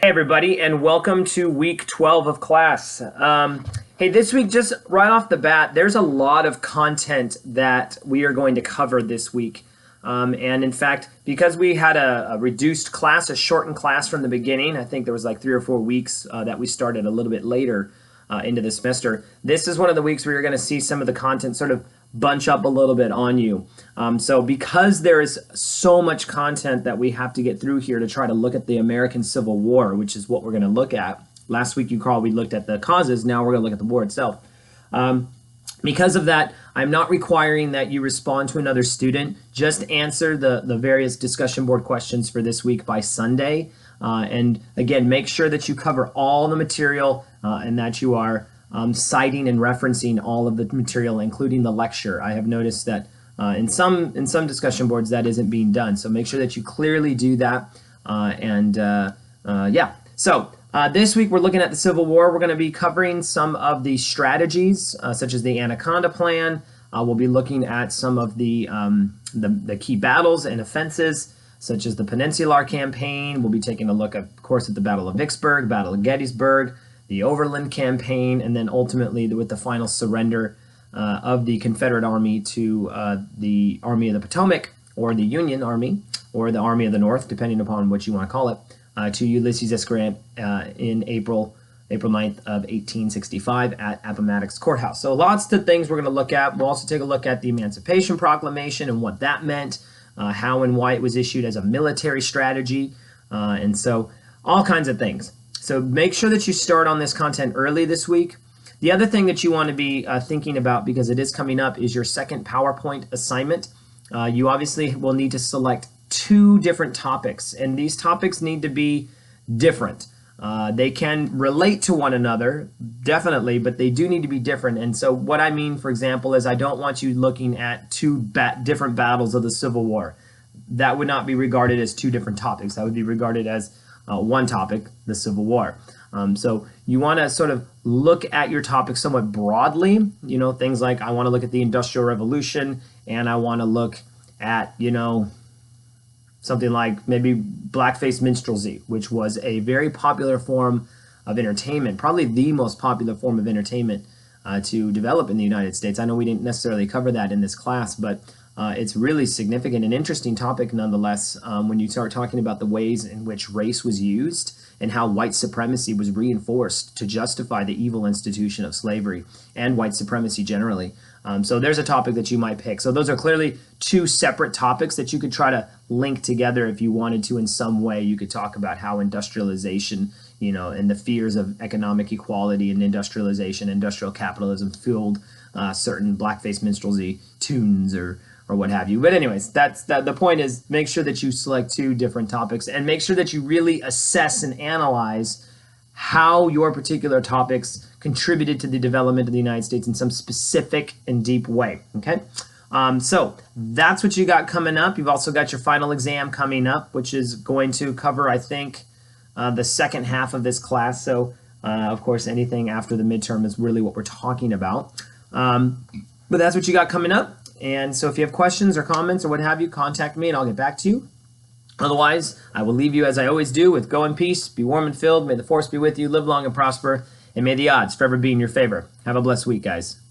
Hey everybody, and welcome to week 12 of class. Hey, this week, just right off the bat, there's a lot of content that we are going to cover this week. And in fact, because we had a reduced class, a shortened class from the beginning, I think there was like 3 or 4 weeks that we started a little bit later into the semester. This is one of the weeks where you're going to see some of the content sort of bunch up a little bit on you. So because there is so much content that we have to get through here to try to look at the American Civil War, which is what we're going to look at. Last week you we looked at the causes, now we're going to look at the war itself. Because of that, I'm not requiring that you respond to another student. Just answer the various discussion board questions for this week by Sunday. And again, make sure that you cover all the material and that you are citing and referencing all of the material, including the lecture. I have noticed that in some discussion boards that isn't being done. So make sure that you clearly do that. Yeah. So this week we're looking at the Civil War. We're going to be covering some of the strategies, such as the Anaconda Plan. We'll be looking at some of the key battles and offenses, such as the Peninsular Campaign. We'll be taking a look, of course, at the Battle of Vicksburg, Battle of Gettysburg, the Overland Campaign, and then ultimately with the final surrender of the Confederate Army to the Army of the Potomac, or the Union Army, or the Army of the North, depending upon what you want to call it, to Ulysses S. Grant in April 9th of 1865 at Appomattox Courthouse. So lots of things we're going to look at. We'll also take a look at the Emancipation Proclamation and what that meant, how and why it was issued as a military strategy, and so all kinds of things. So make sure that you start on this content early this week. The other thing that you want to be thinking about, because it is coming up, is your second PowerPoint assignment. You obviously will need to select 2 different topics, and these topics need to be different. They can relate to one another, definitely, but they do need to be different. And so what I mean, for example, is I don't want you looking at 2 different battles of the Civil War. That would not be regarded as 2 different topics. That would be regarded as one topic, the Civil War. So you want to sort of look at your topic somewhat broadly, things like I want to look at the Industrial Revolution, and I want to look at, something like maybe blackface minstrelsy, which was a very popular form of entertainment, probably the most popular form of entertainment to develop in the United States. I know we didn't necessarily cover that in this class, but it's really significant and interesting topic nonetheless when you start talking about the ways in which race was used and how white supremacy was reinforced to justify the evil institution of slavery and white supremacy generally. So there's a topic that you might pick. So those are clearly 2 separate topics that you could try to link together if you wanted to in some way. You could talk about how industrialization, and the fears of economic equality and industrialization, industrial capitalism fueled certain blackface minstrelsy tunes or what have you. But anyways, the point is, make sure that you select 2 different topics and make sure that you really assess and analyze how your particular topics contributed to the development of the United States in some specific and deep way, okay? So that's what you got coming up. You've also got your final exam coming up, which is going to cover, I think, the second half of this class. So, of course, anything after the midterm is really what we're talking about. But that's what you got coming up. And so if you have questions or comments or what have you, contact me and I'll get back to you. Otherwise, I will leave you as I always do with go in peace, be warm and filled, may the force be with you, live long and prosper, and may the odds forever be in your favor. Have a blessed week, guys.